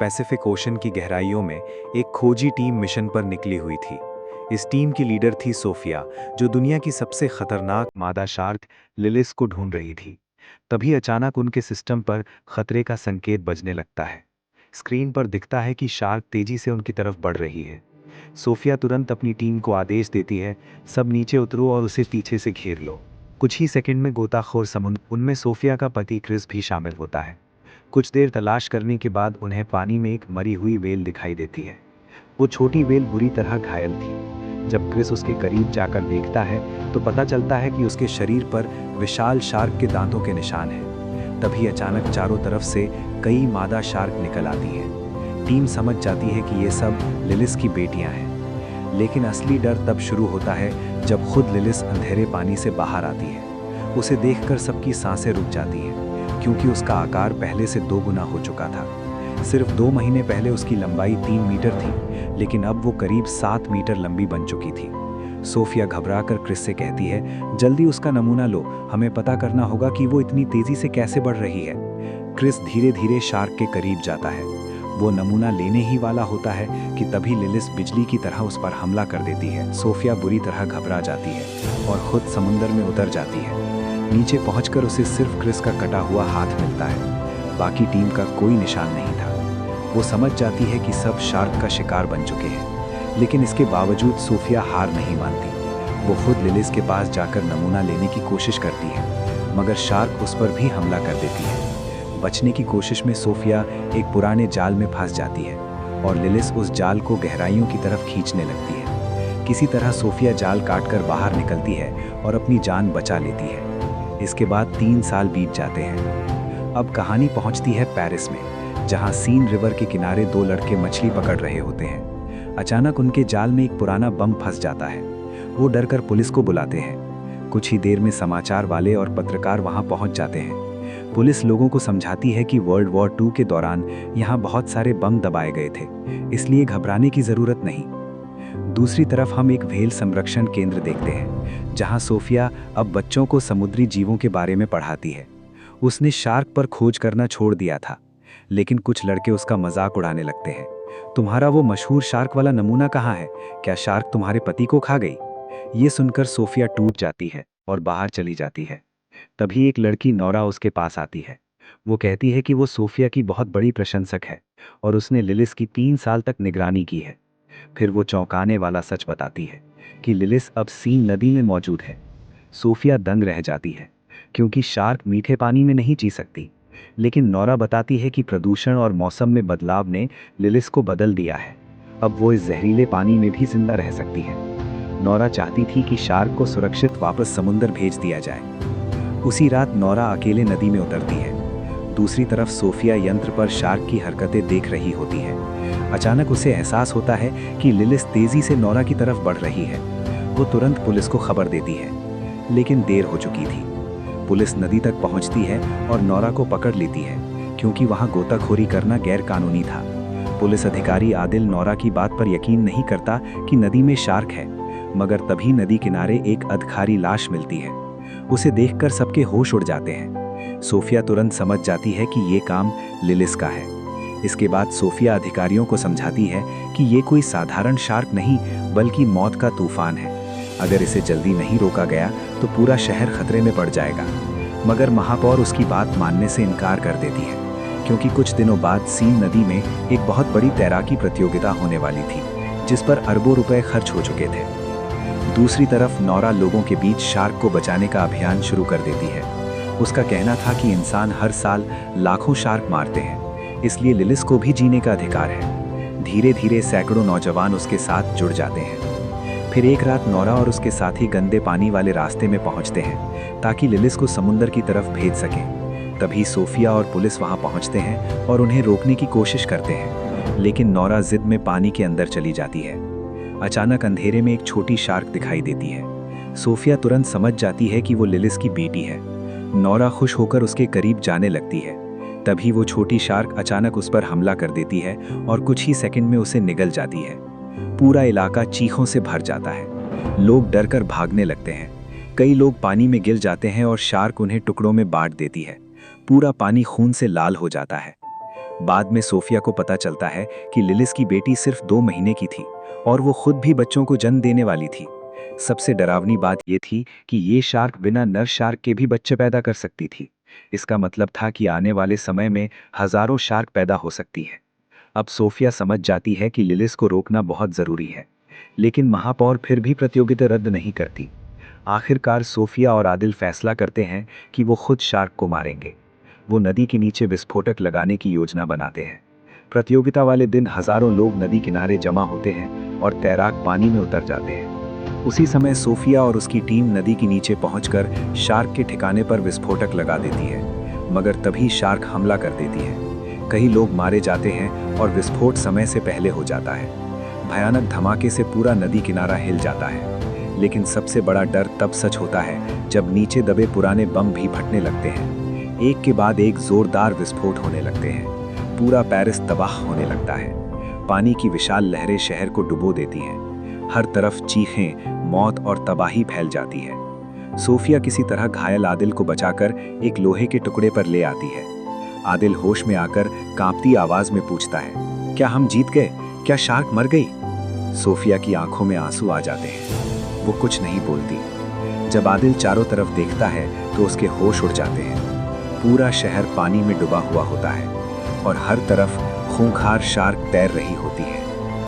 Pacific ocean की गहराइयों में एक खोजी टीम मिशन पर निकली हुई थी। इस टीम की लीडर थी सोफिया, जो दुनिया की सबसे खतरनाक मादा शार्क लिलिस को ढूंढ रही थी। तभी अचानक उनके सिस्टम पर खतरे का संकेत बजने लगता है। स्क्रीन पर दिखता है कि शार्क तेजी से उनकी तरफ बढ़ रही है। सोफिया तुरंत अपनी टीम को आदेश देती है, सब नीचे उतरो और उसे पीछे से घेर लो। कुछ ही सेकंड में गोताखोर समुद्र, उनमें सोफिया का पति क्रिस भी शामिल होता है। कुछ देर तलाश करने के बाद उन्हें पानी में एक मरी हुई व्हेल दिखाई देती है। वो छोटी व्हेल बुरी तरह घायल थी। जब क्रिस उसके करीब जाकर देखता है तो पता चलता है कि उसके शरीर पर विशाल शार्क के दांतों के निशान हैं। तभी अचानक चारों तरफ से कई मादा शार्क निकल आती हैं। टीम समझ जाती है कि ये सब लिलिस की बेटियां हैं। लेकिन असली डर तब शुरू होता है जब खुद लिलिस अंधेरे पानी से बाहर आती है। उसे देखकर सबकी सांसें रुक जाती हैं, क्योंकि उसका आकार पहले से 2 गुना हो चुका था। सिर्फ 2 महीने पहले उसकी लंबाई 3 मीटर थी, लेकिन अब वो करीब 7 मीटर लंबी बन चुकी थी। सोफिया घबराकर क्रिस से कहती है, जल्दी उसका नमूना लो, हमें पता करना होगा कि वो इतनी तेजी से कैसे बढ़ रही है। क्रिस धीरे धीरे शार्क के करीब जाता है। वो नमूना लेने ही वाला होता है कि तभी लिलिस बिजली की तरह उस पर हमला कर देती है। सोफिया बुरी तरह घबरा जाती है और खुद समुंदर में उतर जाती है। नीचे पहुंचकर उसे सिर्फ क्रिस का कटा हुआ हाथ मिलता है। बाकी टीम का कोई निशान नहीं था। वो समझ जाती है कि सब शार्क का शिकार बन चुके हैं, लेकिन इसके बावजूद सोफिया हार नहीं मानती। वो खुद लिलिस के पास जाकर नमूना लेने की कोशिश करती है, मगर शार्क उस पर भी हमला कर देती है। बचने की कोशिश में सोफिया एक पुराने जाल में फंस जाती है और लिलिस उस जाल को गहराइयों की तरफ खींचने लगती है। किसी तरह सोफिया जाल काटकर बाहर निकलती है और अपनी जान बचा लेती है। इसके बाद 3 साल बीत जाते हैं। अब कहानी पहुंचती है पेरिस में, जहां सीन रिवर के किनारे 2 लड़के मछली पकड़ रहे होते हैं। अचानक उनके जाल में एक पुराना बम फंस जाता है। वो डरकर पुलिस को बुलाते हैं। कुछ ही देर में समाचार वाले और पत्रकार वहां पहुंच जाते हैं। पुलिस लोगों को समझाती है कि वर्ल्ड वॉर 2 के दौरान यहां बहुत सारे बम दबाए गए थे, इसलिए घबराने की जरूरत नहीं। दूसरी तरफ हम एक व्हेल संरक्षण केंद्र देखते हैं, जहां सोफिया अब बच्चों को समुद्री जीवों के बारे में पढ़ाती है। उसने शार्क पर खोज करना छोड़ दिया था, लेकिन कुछ लड़के उसका मजाक उड़ाने लगते हैं। तुम्हारा वो मशहूर शार्क वाला नमूना कहाँ है? क्या शार्क तुम्हारे पति को खा गई? ये सुनकर सोफिया टूट जाती है और बाहर चली जाती है। तभी एक लड़की नोरा उसके पास आती है। वो कहती है कि वो सोफिया की बहुत बड़ी प्रशंसक है और उसने लिलिस की 3 साल तक निगरानी की है। फिर वो चौंकाने वाला सच बताती है कि लिलिस अब सीन नदी में मौजूद है। सोफिया दंग रह जाती है, क्योंकि शार्क मीठे पानी में नहीं जी सकती। लेकिन नोरा बताती है कि प्रदूषण और मौसम में बदलाव ने लिलिस को बदल दिया है। अब वो इस जहरीले पानी में भी जिंदा रह सकती है। नोरा चाहती थी कि शार्क को सुरक्षित वापस समुद्र भेज दिया जाए। उसी रात नोरा अकेले नदी में उतरती है। दूसरी तरफ सोफिया यंत्र पर शार्क की हरकतें देख रही होती है। अचानक उसे एहसास होता है कि लिलिस तेजी से नोरा की तरफ बढ़ रही है। वो तुरंत पुलिस को खबर देती है, लेकिन देर हो चुकी थी। पुलिस नदी तक पहुंचती है और नोरा को पकड़ लेती है, क्योंकि वहां गोताखोरी करना गैर कानूनी था। पुलिस अधिकारी आदिल नोरा की बात पर यकीन नहीं करता कि नदी में शार्क है, मगर तभी नदी किनारे एक अधखारी लाश मिलती है। उसे देखकर सबके होश उड़ जाते हैं। सोफिया तुरंत समझ जाती है कि ये काम लिलिस का है। इसके बाद सोफिया अधिकारियों को समझाती है कि ये कोई साधारण शार्क नहीं, बल्कि मौत का तूफान है। अगर इसे जल्दी नहीं रोका गया तो पूरा शहर खतरे में पड़ जाएगा। मगर महापौर उसकी बात मानने से इनकार कर देती है, क्योंकि कुछ दिनों बाद सीन नदी में एक बहुत बड़ी तैराकी प्रतियोगिता होने वाली थी, जिस पर अरबों रुपए खर्च हो चुके थे। दूसरी तरफ नोरा लोगों के बीच शार्क को बचाने का अभियान शुरू कर देती है। उसका कहना था कि इंसान हर साल लाखों शार्क मारते हैं, इसलिए लिलिस को भी जीने का अधिकार है। धीरे धीरे सैकड़ों नौजवान उसके साथ जुड़ जाते हैं। फिर एक रात नोरा और उसके साथी गंदे पानी वाले रास्ते में पहुंचते हैं, ताकि लिलिस को समुद्र की तरफ भेज सकें। तभी सोफिया और पुलिस वहां पहुंचते हैं और उन्हें रोकने की कोशिश करते हैं, लेकिन नोरा जिद में पानी के अंदर चली जाती है। अचानक अंधेरे में एक छोटी शार्क दिखाई देती है। सोफिया तुरंत समझ जाती है कि वो लिलिस की बेटी है। नोरा खुश होकर उसके करीब जाने लगती है। तभी वो छोटी शार्क अचानक उस पर हमला कर देती है और कुछ ही सेकंड में उसे निगल जाती है। पूरा इलाका चीखों से भर जाता है। लोग डरकर भागने लगते हैं। कई लोग पानी में गिर जाते हैं और शार्क उन्हें टुकड़ों में बांट देती है। पूरा पानी खून से लाल हो जाता है। बाद में सोफिया को पता चलता है कि लिलिस की बेटी सिर्फ 2 महीने की थी और वो खुद भी बच्चों को जन्म देने वाली थी। सबसे डरावनी बात ये थी कि ये शार्क बिना नर शार्क के भी बच्चे पैदा कर सकती थी। इसका मतलब था कि आने वाले समय में हजारों शार्क पैदा हो सकती है। अब सोफिया समझ जाती है कि लिलिस को रोकना बहुत जरूरी है, लेकिन महापौर फिर भी प्रतियोगिता रद्द नहीं करती। आखिरकार सोफिया और आदिल फैसला करते हैं कि वो खुद शार्क को मारेंगे। वो नदी के नीचे विस्फोटक लगाने की योजना बनाते हैं। प्रतियोगिता वाले दिन हजारों लोग नदी किनारे जमा होते हैं और तैराक पानी में उतर जाते हैं। उसी समय सोफिया और उसकी टीम नदी के नीचे पहुंचकर शार्क के ठिकाने पर विस्फोटक लगा देती है, मगर तभी शार्क हमला कर देती है। कई लोग मारे जाते हैं और विस्फोट समय से पहले हो जाता है। भयानक धमाके से पूरा नदी किनारा हिल जाता है। लेकिन सबसे बड़ा डर तब सच होता है जब नीचे दबे पुराने बम भी फटने लगते हैं। एक के बाद एक जोरदार विस्फोट होने लगते हैं। पूरा पेरिस तबाह होने लगता है। पानी की विशाल लहरें शहर को डुबो देती हैं। हर तरफ चीखें, मौत और तबाही फैल जाती है। सोफिया किसी तरह घायल आदिल को बचाकर एक लोहे के टुकड़े पर ले आती है। आदिल होश में आकर कांपती आवाज में पूछता है, क्या हम जीत गए? क्या शार्क मर गई? सोफिया की आंखों में आंसू आ जाते हैं। वो कुछ नहीं बोलती। जब आदिल चारों तरफ देखता है तो उसके होश उड़ जाते हैं। पूरा शहर पानी में डूबा हुआ होता है और हर तरफ खूंखार शार्क तैर रही होती है।